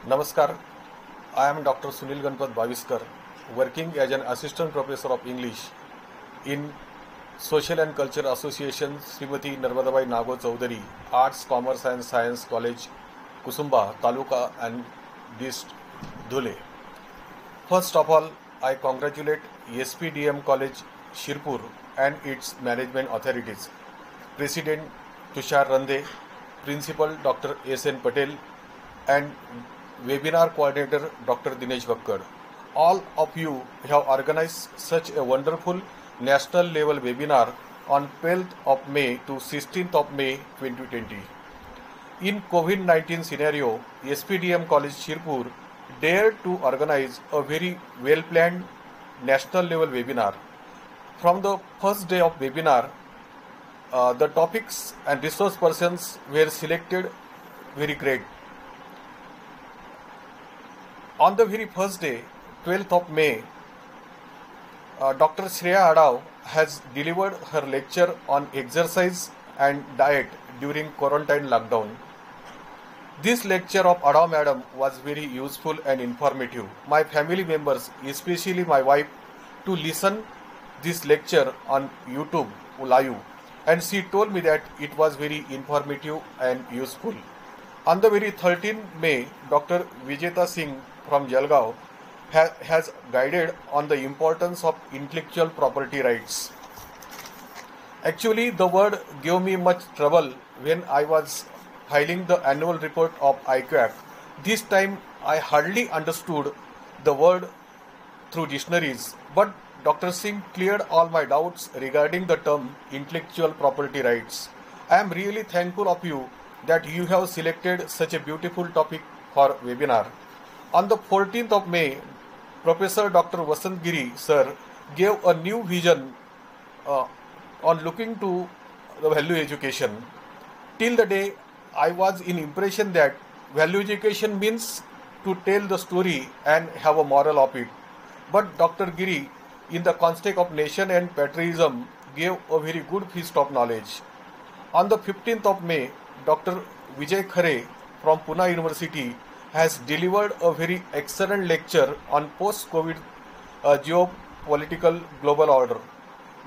Namaskar, I am Dr. Sunil Ganpat Bhaviskar, working as an assistant professor of English in Social and Culture Association Srimati Narmadabai Nago Chaudhary, Arts, Commerce and Science College, Kusumba, Taluka and District, Dhule. First of all, I congratulate SPDM College, Shirpur and its management authorities, President Tushar Rande, Principal Dr. S.N. Patel and webinar coordinator Dr. Dinesh Bhakkar. All of you have organized such a wonderful national level webinar on 12th of May to 16th of May 2020. In COVID-19 scenario, SPDM College Shirpur dared to organize a very well planned national level webinar. From the first day of webinar, the topics and resource persons were selected very great. On the very first day, 12th of May, Dr. Shreya Adav has delivered her lecture on exercise and diet during quarantine lockdown. This lecture of Adav Madam was very useful and informative. My family members, especially my wife, to listen this lecture on YouTube live, and she told me that it was very informative and useful. On the very 13th May, Dr. Vijeta Singh from Jalgaon has guided on the importance of intellectual property rights. Actually, the word gave me much trouble when I was filing the annual report of IQAC. This time I hardly understood the word through dictionaries, but Dr. Singh cleared all my doubts regarding the term intellectual property rights. I am really thankful of you that you have selected such a beautiful topic for webinar. On the 14th of May, Professor Dr. Vasant Giri sir gave a new vision on looking to the value education. Till the day, I was in impression that value education means to tell the story and have a moral of it. But Dr. Giri, in the context of nation and patriotism, gave a very good feast of knowledge. On the 15th of May, Dr. Vijay Khare from Pune University has delivered a very excellent lecture on post-COVID geopolitical global order.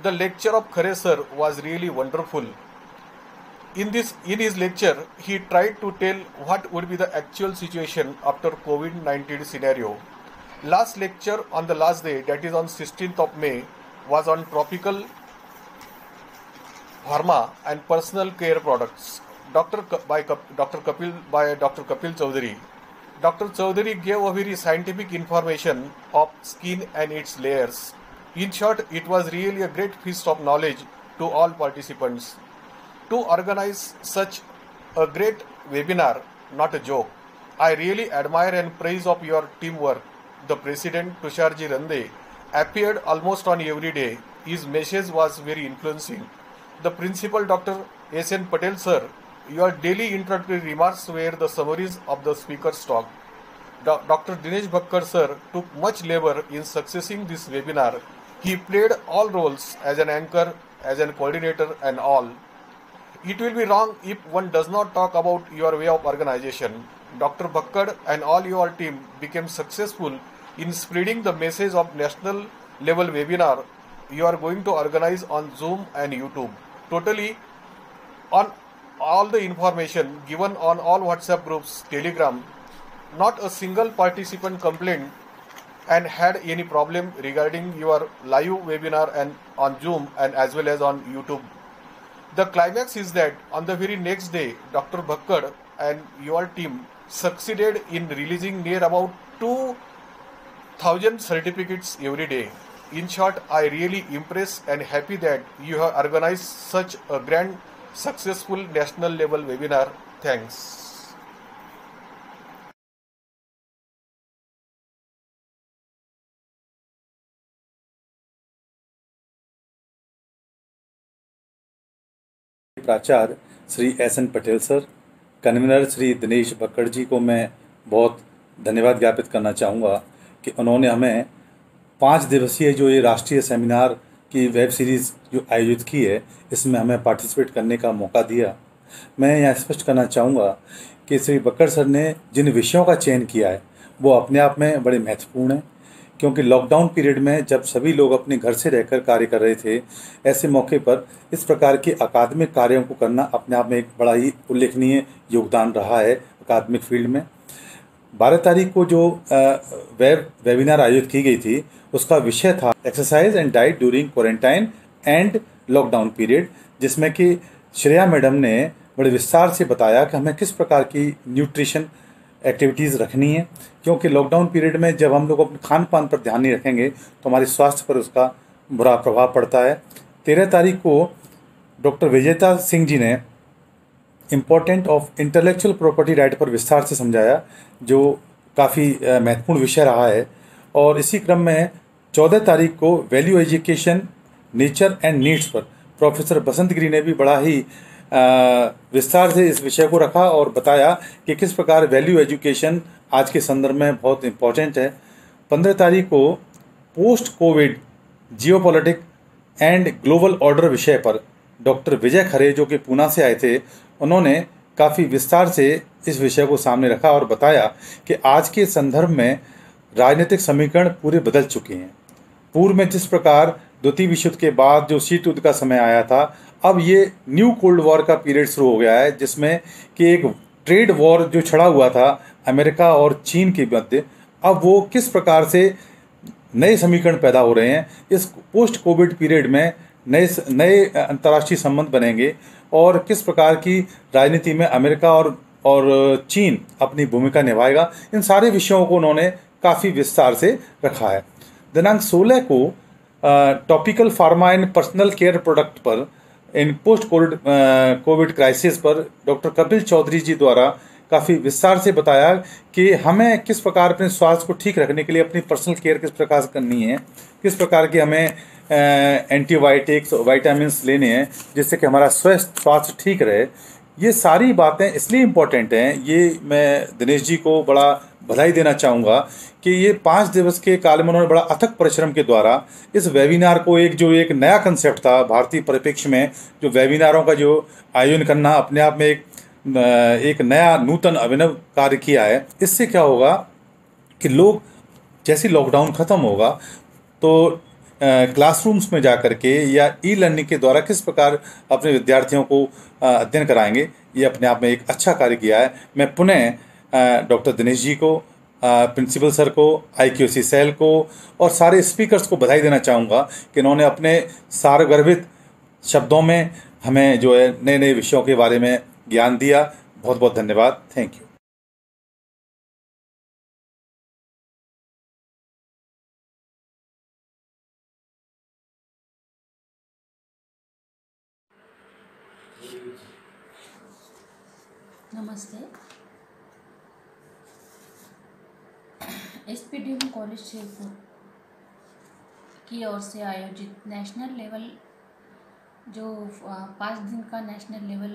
The lecture of Khare sir was really wonderful. In his lecture, he tried to tell what would be the actual situation after COVID-19 scenario. Last lecture on the last day, that is on 16th of May, was on tropical pharma and personal care products. Dr. Kapil Chaudhary. Dr. Chaudhary gave a very scientific information of skin and its layers. In short, it was really a great feast of knowledge to all participants. To organize such a great webinar, not a joke. I really admire and praise of your teamwork. The President Tusharji Rande appeared almost on every day. His message was very influencing. The Principal Dr. S.N. Patel sir, your daily introductory remarks were the summaries of the speaker's talk. Dr. Dinesh Bhakkar sir took much labor in successing this webinar. He played all roles as an anchor, as an coordinator and all. It will be wrong if one does not talk about your way of organization. Dr. Bhakkar and all your team became successful in spreading the message of national level webinar you are going to organize on Zoom and YouTube. Totally on all the information given on all WhatsApp groups, Telegram, not a single participant complained and had any problem regarding your live webinar and on Zoom and as well as on YouTube. The climax is that on the very next day, Dr. Bhakkar and your team succeeded in releasing near about 2,000 certificates every day. In short, I really impressed and happy that you have organized such a grand, successful national level webinar. Thanks. प्राचार्य Shri S N. Patel sir, convener Shri Dinesh Bhakkad ji को मैं बहुत धन्यवाद ज्ञापित करना चाहूँगा कि उन्होंने हमें 5 दिवसीय जो ये राष्ट्रीय सेमिनार की वेब सीरीज़ जो आयोजित की है, इसमें हमें पार्टिसिपेट करने का मौका दिया। मैं यहाँ स्पष्ट करना चाहूँगा कि श्री बक्कड़ सर ने जिन विषयों का चयन किया है वो अपने आप में बड़े महत्वपूर्ण हैं, क्योंकि लॉकडाउन पीरियड में जब सभी लोग अपने घर से रहकर कार्य कर रहे थे, ऐसे मौके पर इस प्रकार के अकादमिक कार्यों को करना अपने आप में एक बड़ा ही उल्लेखनीय योगदान रहा है अकादमिक फील्ड में। 12 तारीख को जो वेबिनार आयोजित की गई थी उसका विषय था exercise and diet during quarantine and lockdown period, जिसमें कि श्रेया मैडम ने बड़े विस्तार से बताया कि हमें किस प्रकार की न्यूट्रिशन एक्टिविटीज़ रखनी है, क्योंकि लॉकडाउन पीरियड में जब हम लोग अपने खान पान पर ध्यान नहीं रखेंगे तो हमारे स्वास्थ्य पर उसका बुरा प्रभाव पड़ता है। 13 तारीख को डॉक्टर विजेता सिंह जी ने important of intellectual property right पर विस्तार से समझाया, जो काफ़ी महत्वपूर्ण विषय रहा है। और इसी क्रम में 14 तारीख को value education nature and needs पर प्रोफेसर बसंत गिरी ने भी बड़ा ही विस्तार से इस विषय को रखा और बताया कि किस प्रकार वैल्यू एजुकेशन आज के संदर्भ में बहुत इम्पोर्टेंट है। 15 तारीख को post Covid geopolitic and global order विषय पर डॉक्टर विजय खरे, जो कि पूना से आए थे, उन्होंने काफ़ी विस्तार से इस विषय को सामने रखा और बताया कि आज के संदर्भ में राजनीतिक समीकरण पूरे बदल चुके हैं। पूर्व में जिस प्रकार द्वितीय विश्व युद्ध के बाद जो शीत युद्ध का समय आया था, अब ये न्यू कोल्ड वॉर का पीरियड शुरू हो गया है, जिसमें कि एक ट्रेड वॉर जो छिड़ा हुआ था अमेरिका और चीन के मध्य, अब वो किस प्रकार से नए समीकरण पैदा हो रहे हैं। इस पोस्ट कोविड पीरियड में नए अंतर्राष्ट्रीय संबंध बनेंगे और किस प्रकार की राजनीति में अमेरिका और चीन अपनी भूमिका निभाएगा। इन सारे विषयों को उन्होंने काफ़ी विस्तार से रखा है। दिनांक 16 को topical pharma and personal care product पर इन पोस्ट कोविड क्राइसिस पर डॉक्टर कपिल चौधरी जी द्वारा काफ़ी विस्तार से बताया कि हमें किस प्रकार अपने स्वास्थ्य को ठीक रखने के लिए अपनी पर्सनल केयर किस प्रकार से करनी है, किस प्रकार की हमें एंटीबायोटिक्स विटामिन्स लेने हैं जिससे कि हमारा स्वास्थ्य ठीक रहे। ये सारी बातें इसलिए इम्पोर्टेंट हैं, ये मैं दिनेश जी को बड़ा बधाई देना चाहूँगा कि ये 5 दिवस के काल में उन्होंने बड़ा अथक परिश्रम के द्वारा इस वेबिनार को एक नया कंसेप्ट था भारतीय परिप्रेक्ष्य में, जो वेबिनारों का जो आयोजन करना अपने आप में एक नया नूतन अभिनव कार्य किया है। इससे क्या होगा कि लोग जैसे लॉकडाउन ख़त्म होगा तो क्लासरूम्स में जा कर के या ई लर्निंग के द्वारा किस प्रकार अपने विद्यार्थियों को अध्ययन कराएंगे, ये अपने आप में एक अच्छा कार्य किया है। मैं पुनः डॉक्टर दिनेश जी को, प्रिंसिपल सर को, IQAC सेल को और सारे स्पीकर्स को बधाई देना चाहूँगा कि इन्होंने अपने सारगर्भित शब्दों में हमें जो है नए नए विषयों के बारे में ज्ञान दिया। बहुत बहुत धन्यवाद। Thank you. नमस्ते। SPDM कॉलेज शेरपुर की ओर से आयोजित नेशनल लेवल जो 5 दिन का नेशनल लेवल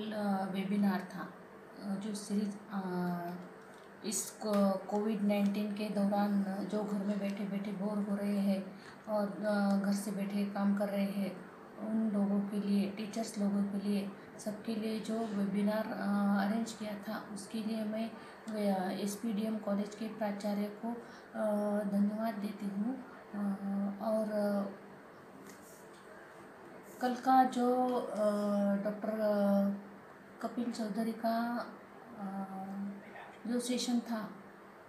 वेबिनार था, जो सीरीज इस कोविड-19 के दौरान जो घर में बैठे बैठे बोर हो रहे हैं और घर से बैठे काम कर रहे हैं, उन लोगों के लिए, टीचर्स लोगों के लिए, सबके लिए जो वेबिनार अरेंज किया था, उसके लिए मैं SPDM कॉलेज के प्राचार्य को धन्यवाद देती हूँ। और कल का जो डॉक्टर कपिल चौधरी का जो सेशन था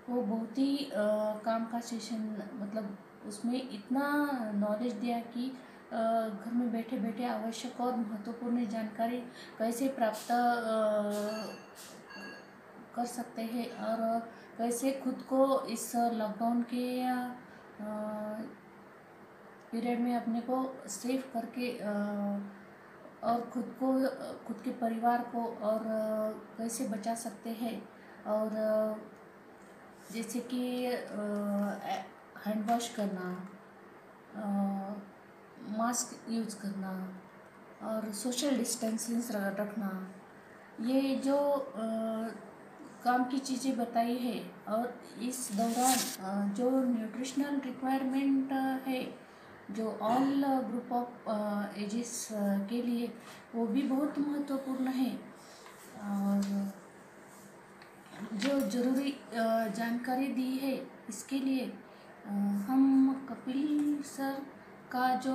वो बहुत ही काम का सेशन, मतलब उसमें इतना नॉलेज दिया कि घर में बैठे बैठे आवश्यक और महत्वपूर्ण जानकारी कैसे प्राप्त कर सकते हैं और कैसे खुद को इस लॉकडाउन के पीरियड में अपने को सेव करके और खुद के परिवार को और कैसे बचा सकते हैं। और जैसे कि हैंड वॉश करना, मास्क यूज़ करना और सोशल डिस्टेंसिंग रखना, ये जो काम की चीज़ें बताई है। और इस दौरान जो न्यूट्रिशनल रिक्वायरमेंट है जो ऑल ग्रुप ऑफ एजेस के लिए, वो भी बहुत महत्वपूर्ण है। और जो ज़रूरी जानकारी दी है इसके लिए हम कपिल सर का जो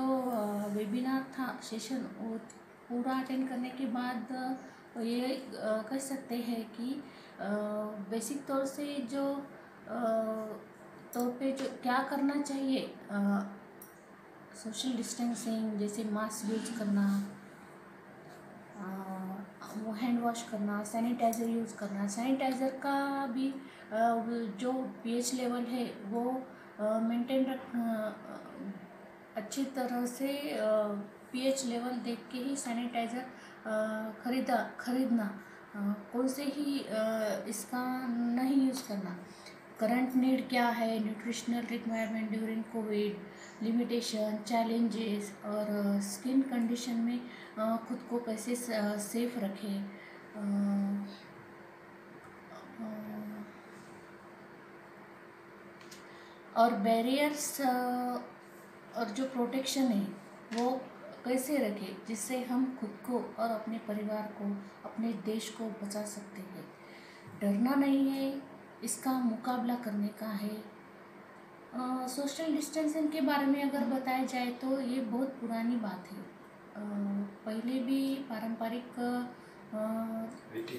वेबिनार था सेशन वो पूरा अटेंड करने के बाद ये कह सकते हैं कि बेसिक तौर से जो तौर पे जो क्या करना चाहिए, सोशल डिस्टेंसिंग जैसे मास्क यूज करना, वो हैंड वॉश करना, सैनिटाइज़र यूज़ करना। सैनिटाइज़र का भी जो पीएच लेवल है वो मेंटेन अच्छी तरह से पीएच लेवल देख के ही सैनिटाइज़र खरीदना, कौन से ही इसका नहीं यूज़ करना। करंट नीड क्या है, nutritional requirement during Covid, limitation, challenges और स्किन कंडीशन में खुद को कैसे सेफ रखें। और बैरियर्स और जो प्रोटेक्शन है वो कैसे रखें जिससे हम खुद को और अपने परिवार को, अपने देश को बचा सकते हैं। डरना नहीं है, इसका मुकाबला करने का है। सोशल डिस्टेंसिंग के बारे में अगर बताया जाए तो ये बहुत पुरानी बात है। पहले भी पारंपरिक रीति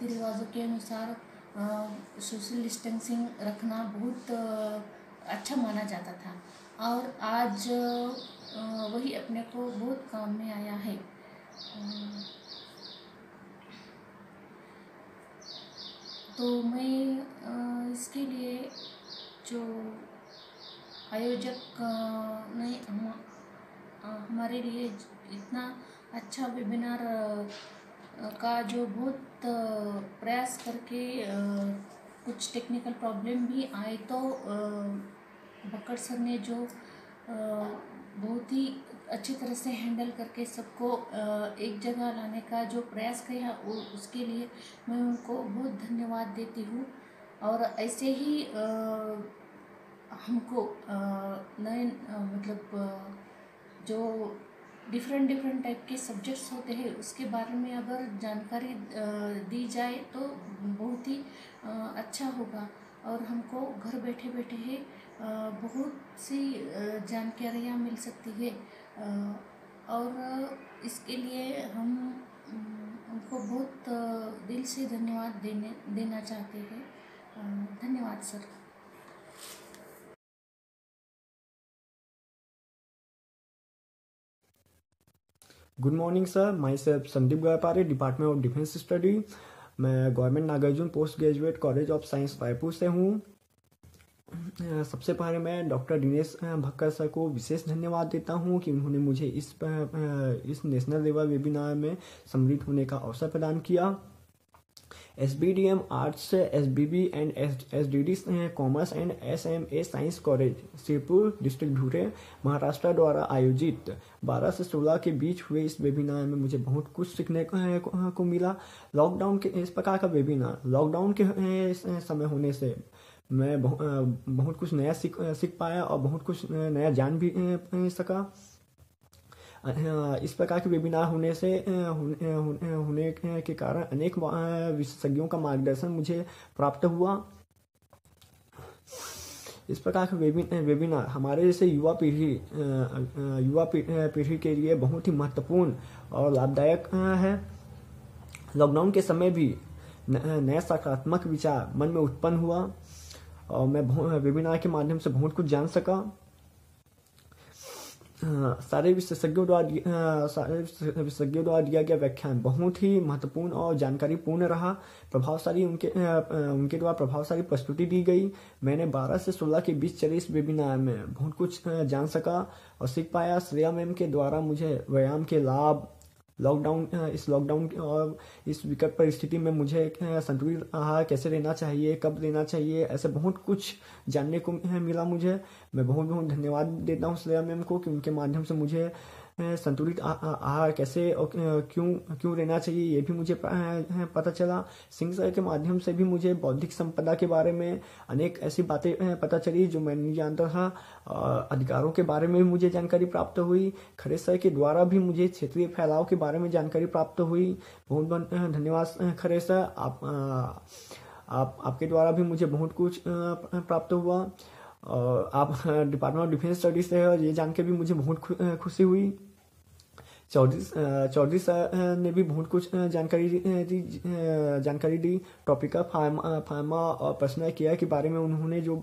रिवाजों के अनुसार सोशल डिस्टेंसिंग रखना बहुत अच्छा माना जाता था और आज वही अपने को बहुत काम में आया है। तो मैं इसके लिए जो आयोजक ने हमारे लिए इतना अच्छा वेबिनार का जो बहुत प्रयास करके कुछ टेक्निकल प्रॉब्लम भी आए तो बक्कड़ सर ने जो बहुत ही अच्छी तरह से हैंडल करके सबको एक जगह लाने का जो प्रयास किया उसके लिए मैं उनको बहुत धन्यवाद देती हूँ। और ऐसे ही हमको नए मतलब जो डिफरेंट टाइप के सब्जेक्ट्स होते हैं उसके बारे में अगर जानकारी दी जाए तो बहुत ही अच्छा होगा और हमको घर बैठे बैठे ही बहुत सी जानकारियाँ मिल सकती है। और इसके लिए हम उनको बहुत दिल से धन्यवाद देना चाहते हैं। धन्यवाद sir. Good morning sir, myself Sandeep Gaypare, department of defence study. मैं government Nagarjun post graduate college of science Raipur से हूँ। सबसे पहले मैं डॉक्टर दिनेश भक्कर सर को विशेष धन्यवाद देता हूँ कि उन्होंने मुझे इस नेशनल लेवल वेबिनार में सम्मिलित होने का अवसर प्रदान किया। SBDM arts, SBB and SDD commerce and SMA science college Shripur district Dhule Maharashtra द्वारा आयोजित 12 से 16 के बीच हुए इस वेबिनार में मुझे बहुत कुछ सीखने को मिला। लॉकडाउन के इस प्रकार का वेबिनार लॉकडाउन के समय होने से मैं बहुत कुछ नया सीख पाया और बहुत कुछ नया जान भी सका। इस प्रकार के वेबिनार होने के कारण अनेक विशेषज्ञों का मार्गदर्शन मुझे प्राप्त हुआ। इस प्रकार के वेबिनार हमारे जैसे युवा पीढ़ी के लिए बहुत ही महत्वपूर्ण और लाभदायक है। लॉकडाउन के समय भी नया सकारात्मक विचार मन में उत्पन्न हुआ और मैं वेबिनार के माध्यम से बहुत कुछ जान सका। सारे विशेषज्ञों द्वारा दिया गया व्याख्यान बहुत ही महत्वपूर्ण और जानकारीपूर्ण रहा। प्रभावशाली उनके द्वारा प्रभावशाली प्रस्तुति दी गई। मैंने 12 से 16 के बीच चले इस वेबिनार में बहुत कुछ जान सका और सीख पाया। श्रेया मैम के द्वारा मुझे व्यायाम के लाभ, लॉकडाउन और इस विकट परिस्थिति में मुझे संतुलित आहार कैसे लेना चाहिए, कब लेना चाहिए, ऐसे बहुत कुछ जानने को मिला मुझे। मैं बहुत बहुत धन्यवाद देता हूँ श्रेया मैम को कि उनके माध्यम से मुझे संतुलित आहार कैसे और क्यों लेना चाहिए ये भी मुझे पता चला। सिंह सर के माध्यम से भी मुझे बौद्धिक संपदा के बारे में अनेक ऐसी बातें पता चली जो मैं नहीं जानता था। अधिकारों के बारे में भी मुझे जानकारी प्राप्त हुई। खरे सर के द्वारा भी मुझे क्षेत्रीय फैलाव के बारे में जानकारी प्राप्त हुई। बहुत बहुत धन्यवाद खरे सर। आपके द्वारा भी मुझे बहुत कुछ प्राप्त हुआ। आप डिपार्टमेंट ऑफ डिफेंस स्टडीज से और ये जान के भी मुझे बहुत खुशी हुई। चौधरी सर ने भी बहुत कुछ जानकारी दी। टॉपिकल फार्मा और पर्सनल केयर के बारे में उन्होंने जो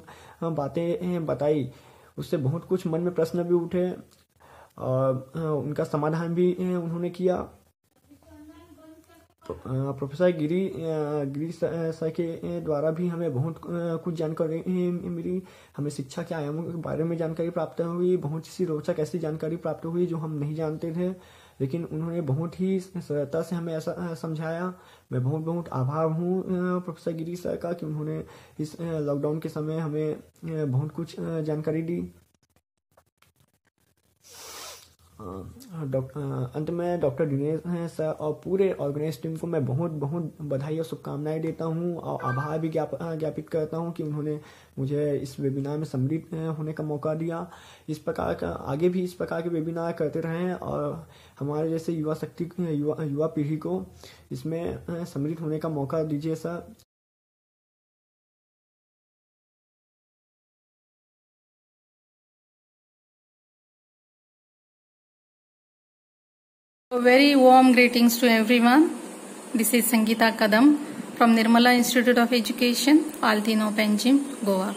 बातें बताई उससे बहुत कुछ मन में प्रश्न भी उठे और उनका समाधान भी उन्होंने किया। प्रोफेसर गिरी सर के द्वारा भी हमें बहुत कुछ जानकारी मिली। हमें शिक्षा के आयामों के बारे में जानकारी प्राप्त हुई। बहुत सी रोचक ऐसी जानकारी प्राप्त हुई जो हम नहीं जानते थे, लेकिन उन्होंने बहुत ही सरलता से हमें ऐसा समझाया। मैं बहुत बहुत आभार हूँ प्रोफेसर गिरी सर का कि उन्होंने इस लॉकडाउन के समय हमें बहुत कुछ जानकारी दी। अंत में डॉक्टर दिनेश सर और पूरे ऑर्गेनाइज टीम को मैं बहुत बहुत बधाई और शुभकामनाएं देता हूं और आभार भी ज्ञापित करता हूं कि उन्होंने मुझे इस वेबिनार में सम्मिलित होने का मौका दिया। इस प्रकार का आगे भी इस प्रकार के वेबिनार करते रहें और हमारे जैसे युवा पीढ़ी को इसमें सम्मिलित होने का मौका दीजिए sir. Very warm greetings to everyone. This is Sangeeta Kadam from Nirmala Institute of Education, Altino, Panjim, Goa.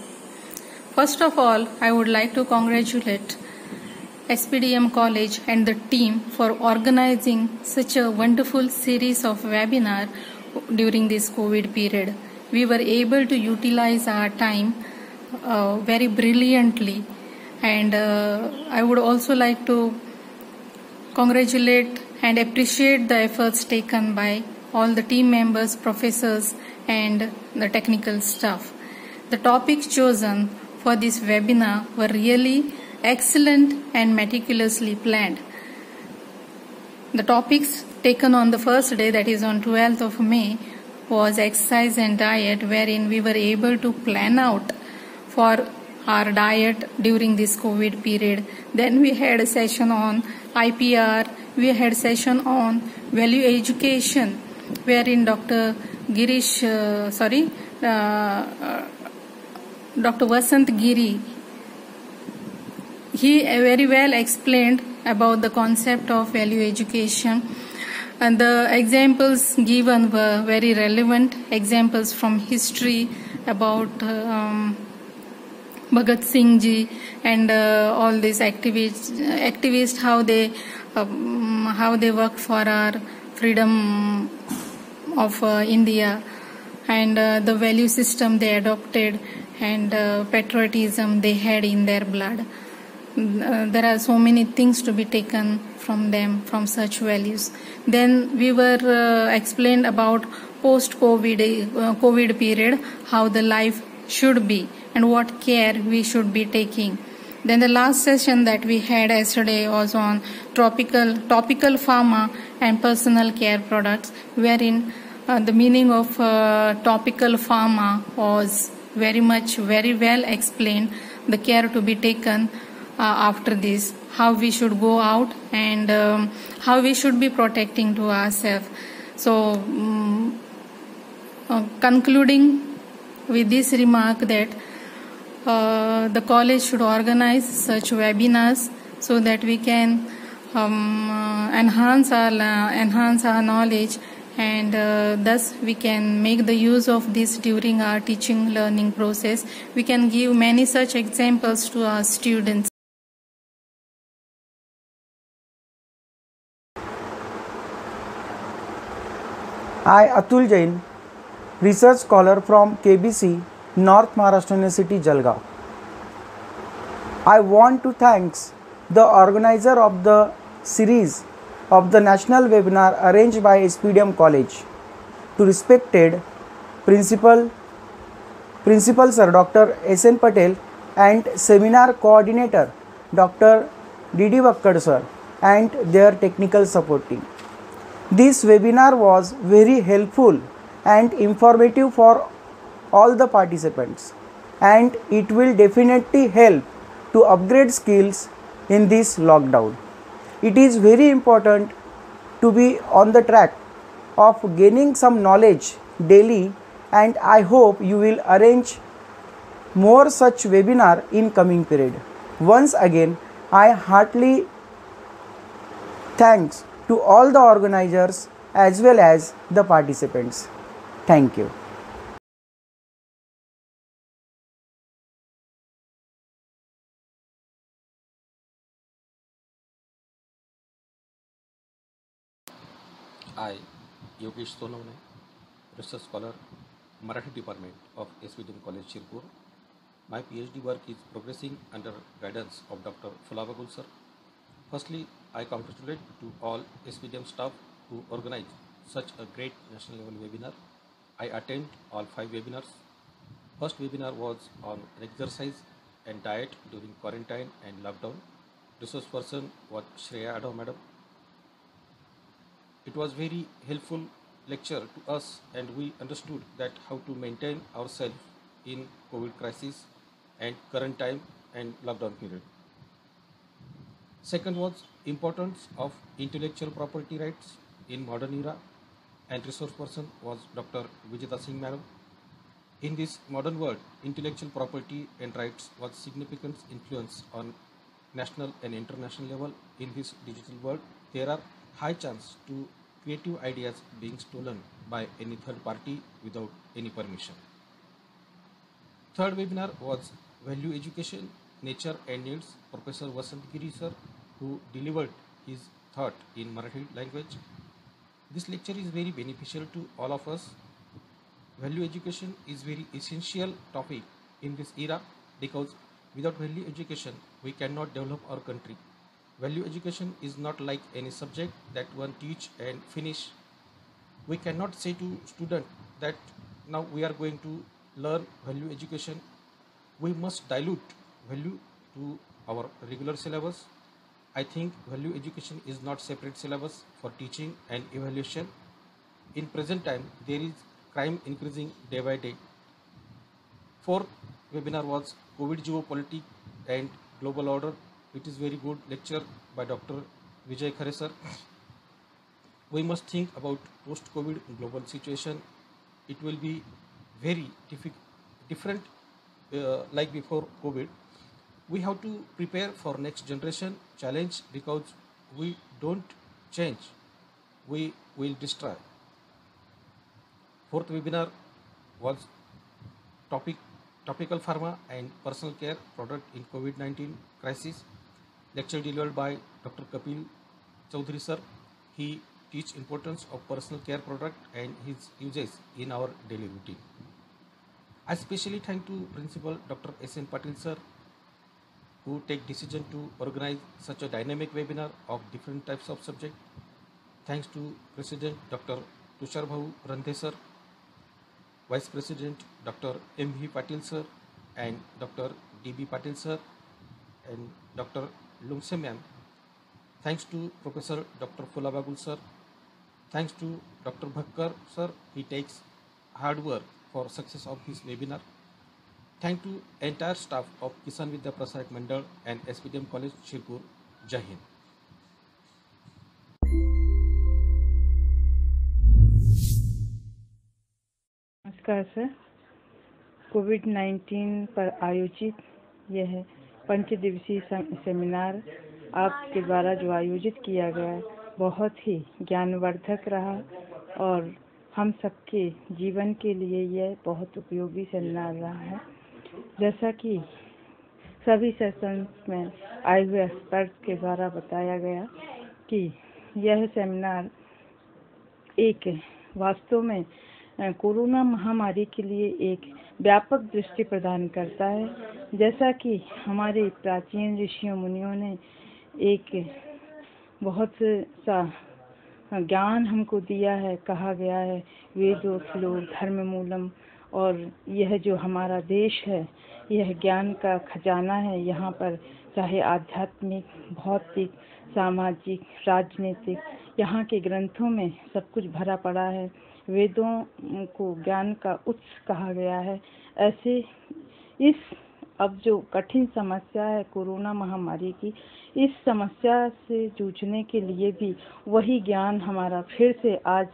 First of all, I would like to congratulate SPDM College and the team for organizing such a wonderful series of webinar during this COVID period. We were able to utilize our time very brilliantly, and I would also like to congratulate and appreciate the efforts taken by all the team members, professors and the technical staff. The topics chosen for this webinar were really excellent and meticulously planned. The topics taken on the first day, that is on 12th of May, was exercise and diet, wherein we were able to plan out for our diet during this COVID period. Then we had a session on IPR, we had a session on value education, wherein Dr. Vasant Giri, he very well explained about the concept of value education, and the examples given were very relevant examples from history about Bhagat Singh ji and all these activists how they worked for our freedom of India, and the value system they adopted, and patriotism they had in their blood. There are so many things to be taken from them, from such values. Then we were explained about post-COVID period, how the life should be and what care we should be taking. Then the last session that we had yesterday was on topical pharma and personal care products, wherein the meaning of topical pharma was very well explained, the care to be taken after this, how we should go out and how we should be protecting to ourselves. So concluding with this remark that the college should organize such webinars so that we can enhance our knowledge, and thus we can make the use of this during our teaching learning process. We can give many such examples to our students. I, Atul Jain, research scholar from KBC, North Maharashtra University, Jalgaon. I want to thank the organizer of the series of the national webinar arranged by SPDM College, to respected Principal Sir Dr. S.N. Patel and Seminar Coordinator Dr. D.D. Vakkad Sir and their technical support team. This webinar was very helpful and informative for all the participants, and it will definitely help to upgrade skills in this lockdown. It is very important to be on the track of gaining some knowledge daily, and I hope you will arrange more such webinar in coming period. Once again, I heartily thanks to all the organizers as well as the participants. Thank you. I, Yogesh Sonawne, Research Scholar, Marathi Department of SVDM College, Shirpur. My PhD work is progressing under guidance of Dr. Fulabagul sir. Firstly, I congratulate to all SVDM staff who organized such a great national level webinar. I attended all 5 webinars. First webinar was on exercise and diet during quarantine and lockdown. Resource person was Shreya Adhav madam. It was very helpful lecture to us, and we understood that how to maintain ourselves in COVID crisis and current time and lockdown period. Second was importance of intellectual property rights in modern era, and resource person was Dr. Vijita Singh madam. In this modern world, intellectual property and rights was significant influence on national and international level. In this digital world, there are high chance to creative ideas being stolen by any third party without any permission. Third webinar was Value Education, Nature and Needs, Professor Vasant Giri sir, who delivered his thought in Marathi language. This lecture is very beneficial to all of us. Value education is very essential topic in this era, because without value education we cannot develop our country. Value education is not like any subject that one teach and finish. We cannot say to student that now we are going to learn value education. We must dilute value to our regular syllabus. I think value education is not separate syllabus for teaching and evaluation. In present time, there is crime increasing day by day. Fourth webinar was COVID geopolitics and global order. It is very good lecture by Dr. Vijay Khare sir. We must think about post-COVID global situation. It will be very different like before COVID. We have to prepare for next generation challenge, because we don't change, we will destroy. Fourth webinar was topical pharma and personal care product in COVID-19 crisis. Lecture delivered by Dr. Kapil Chaudhary sir. He teach importance of personal care product and his uses in our daily routine. I especially thank to Principal Dr. S.N. Patil sir, who take decision to organize such a dynamic webinar of different types of subject. Thanks to President Dr. Tushar Bhau Randhe sir, Vice President Dr. M.V. Patil sir, and Dr. D.B. Patil sir, and Dr. Lumse ma'am. Thanks to Professor Dr. Fulabagul sir. Thanks to Dr. Bhakkar sir. He takes hard work for success of this webinar. Thank to entire staff of Kisan Vidya Prasarak Mandal and SVDM College, Shirpur. Jai Hind. नमस्कार sir. कोविड-19 पर आयोजित यह पंचदिवसीय seminar आपके द्वारा जो आयोजित किया गया बहुत ही ज्ञानवर्धक रहा, और हम सबके जीवन के लिए यह बहुत उपयोगी सेमिनार रहा है। जैसा कि सभी सेशन में आए हुए एक्सपर्ट के द्वारा बताया गया कि यह सेमिनार एक वास्तव में कोरोना महामारी के लिए एक व्यापक दृष्टि प्रदान करता है। जैसा कि हमारे प्राचीन ऋषियों मुनियों ने एक बहुत सा ज्ञान हमको दिया है, कहा गया है वेदो खिलो धर्म मूलम, और यह जो हमारा देश है यह ज्ञान का खजाना है। यहाँ पर चाहे आध्यात्मिक, भौतिक, सामाजिक, राजनीतिक, यहाँ के ग्रंथों में सब कुछ भरा पड़ा है। वेदों को ज्ञान का उत्स कहा गया है। ऐसे इस अब जो कठिन समस्या है कोरोना महामारी की, इस समस्या से जूझने के लिए भी वही ज्ञान हमारा फिर से आज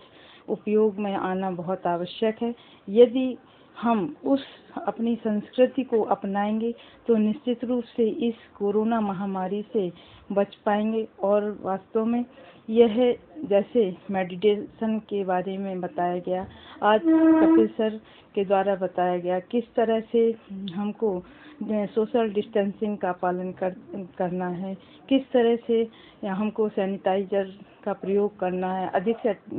उपयोग में आना बहुत आवश्यक है। यदि हम उस अपनी संस्कृति को अपनाएंगे तो निश्चित रूप से इस कोरोना महामारी से बच पाएंगे। और वास्तव में यह जैसे मेडिटेशन के बारे में बताया गया, आज कपिल सर के द्वारा बताया गया किस तरह से हमको सोशल डिस्टेंसिंग का पालन करना है, किस तरह से हमको सैनिटाइजर का प्रयोग करना है, अधिक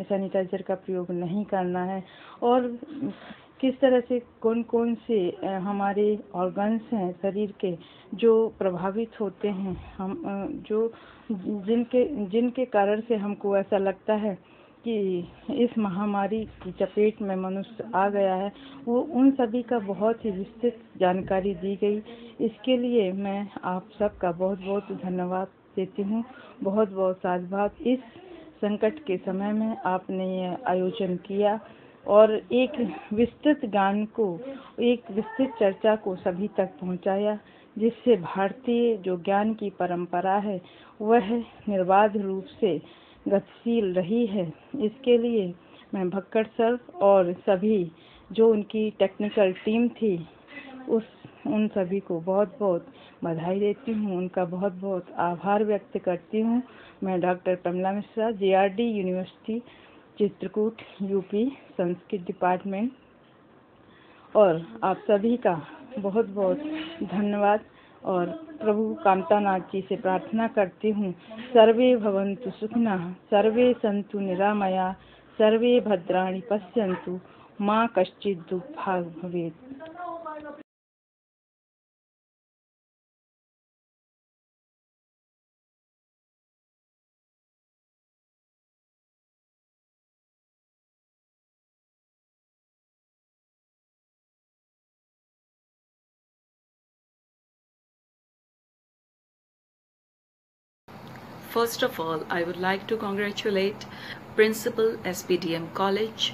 सैनिटाइजर का प्रयोग नहीं करना है, और किस तरह से कौन कौन से हमारे ऑर्गन्स हैं शरीर के जो प्रभावित होते हैं, हम जो जिनके कारण से हमको ऐसा लगता है कि इस महामारी की चपेट में मनुष्य आ गया है, वो उन सभी का बहुत ही विस्तृत जानकारी दी गई। इसके लिए मैं आप सबका बहुत बहुत धन्यवाद देती हूँ, बहुत बहुत साधुवाद। इस संकट के समय में आपने ये आयोजन किया और एक विस्तृत ज्ञान को, एक विस्तृत चर्चा को सभी तक पहुँचाया, जिससे भारतीय जो ज्ञान की परंपरा है वह निर्बाध रूप से गतिशील रही है। इसके लिए मैं भक्कड़ सर और सभी जो उनकी टेक्निकल टीम थी उन सभी को बहुत बहुत बधाई देती हूँ, उनका बहुत बहुत आभार व्यक्त करती हूँ। मैं doctor Pramila Mishra, JRD university Chitrakoot UP, Sanskrit department, और आप सभी का बहुत बहुत धन्यवाद। और प्रभु कामतानाथ जी से प्रार्थना करती हूँ, सर्वे भवन्तु सुखिनः, सर्वे सन्तु निरामया, सर्वे भद्राणि पश्यन्तु, माँ कश्चित् दुःखभाग् भवेत्। First of all, I would like to congratulate Principal SPDM College,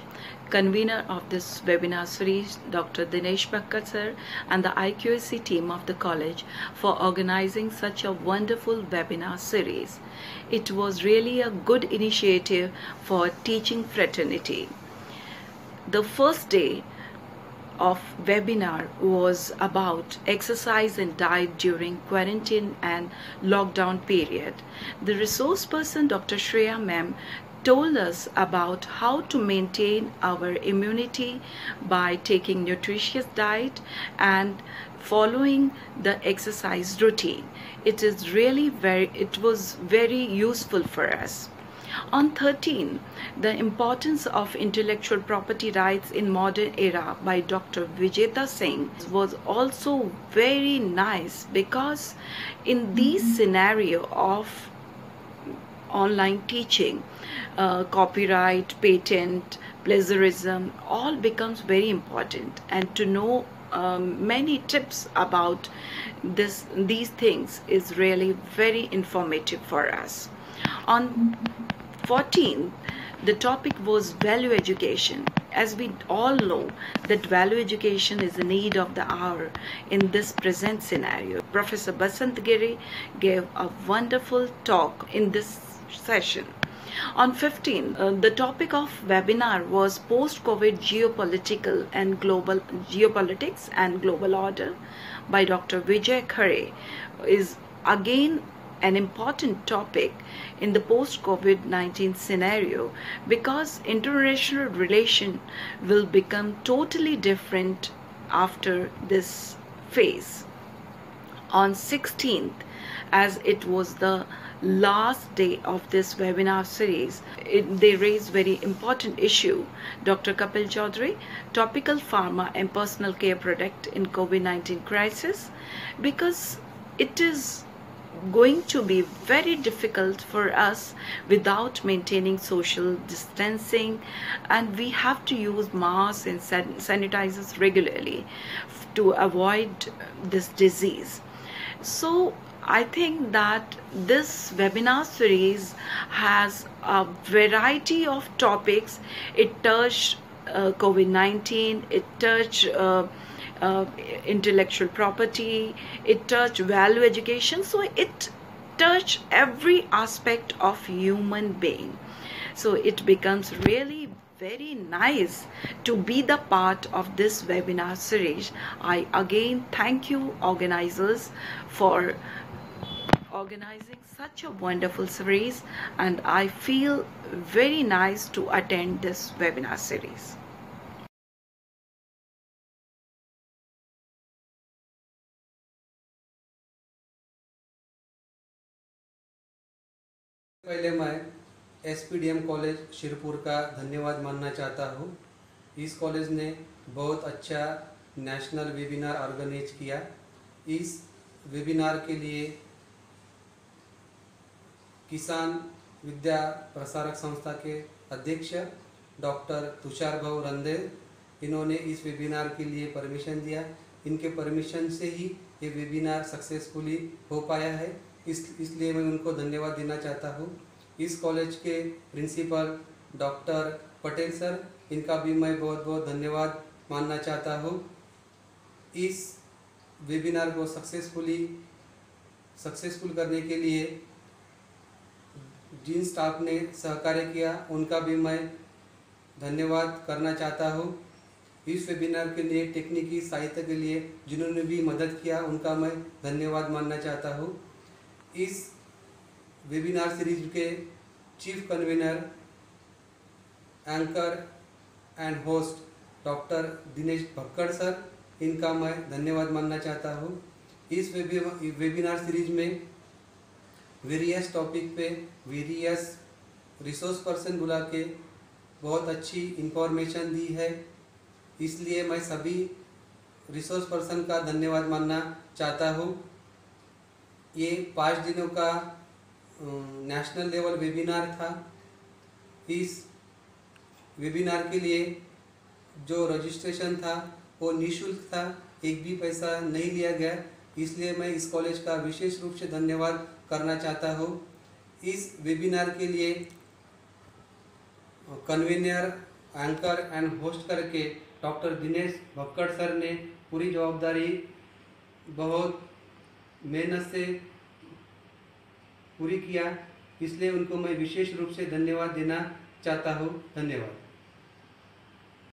convener of this webinar series, Dr. Dinesh Bhakkar sir, and the IQAC team of the college for organizing such a wonderful webinar series. It was really a good initiative for teaching fraternity. The first day of webinar was about exercise and diet during quarantine and lockdown period. The resource person Dr. Shreya ma'am told us about how to maintain our immunity by taking nutritious diet and following the exercise routine. It was very useful for us. On 13, the importance of intellectual property rights in modern era by Dr. Vijeta Singh was also very nice, because in this scenario of online teaching, copyright, patent, plagiarism, all becomes very important, and to know many tips about these things is really very informative for us. On 14, the topic was value education. As we all know that value education is the need of the hour in this present scenario. Professor Basant Giri gave a wonderful talk in this session. On 15, the topic of webinar was post-COVID geopolitics and global order by Dr. Vijay Khare. Is again an important topic in the post-COVID-19 scenario, because international relation will become totally different after this phase. On 16th, as it was the last day of this webinar series, they raised very important issue. Dr. Kapil Chaudhary, topical pharma and personal care product in COVID-19 crisis, because it is going to be very difficult for us without maintaining social distancing, and we have to use masks and sanitizers regularly to avoid this disease. So I think that this webinar series has a variety of topics. It touched COVID-19, it touched intellectual property, it touched value education, so it touched every aspect of human being. So it becomes really very nice to be the part of this webinar series. I again thank you organizers for organizing such a wonderful series, and I feel very nice to attend this webinar series. पहले मैं SPDM college Shirpur का धन्यवाद मानना चाहता हूँ। इस college ने बहुत अच्छा नेशनल वेबिनार ऑर्गेनाइज किया। इस वेबिनार के लिए किसान विद्या प्रसारक संस्था के अध्यक्ष डॉक्टर तुषार भाऊ रंदे, इन्होंने इस वेबिनार के लिए परमिशन दिया। इनके परमिशन से ही ये वेबिनार सक्सेसफुली हो पाया है, इसलिए मैं उनको धन्यवाद देना चाहता हूँ। इस कॉलेज के प्रिंसिपल डॉक्टर पटेल सर, इनका भी मैं बहुत बहुत धन्यवाद मानना चाहता हूँ। इस वेबिनार को सक्सेसफुल करने के लिए जिन स्टाफ ने सहकार्य किया, उनका भी मैं धन्यवाद करना चाहता हूँ। इस वेबिनार के लिए टेक्निकी सहायता के लिए जिन्होंने भी मदद किया, उनका मैं धन्यवाद मानना चाहता हूँ। इस वेबिनार सीरीज के chief convener, anchor and host doctor Dinesh Bhakkad sir, इनका मैं धन्यवाद मानना चाहता हूँ। इस वेबिनार सीरीज में वेरियस टॉपिक पे वेरियस रिसोर्स पर्सन बुला के बहुत अच्छी इंफॉर्मेशन दी है, इसलिए मैं सभी रिसोर्स पर्सन का धन्यवाद मानना चाहता हूँ। ये 5 दिनों का नेशनल लेवल वेबिनार था। इस वेबिनार के लिए जो रजिस्ट्रेशन था वो निःशुल्क था, एक भी पैसा नहीं लिया गया, इसलिए मैं इस कॉलेज का विशेष रूप से धन्यवाद करना चाहता हूँ। इस वेबिनार के लिए कन्वीनर, एंकर एंड होस्ट करके डॉक्टर दिनेश भक्कड़ सर ने पूरी जवाबदारी बहुत मेहनत से पूरी किया, इसलिए उनको मैं विशेष रूप से धन्यवाद देना चाहता हूँ। धन्यवाद।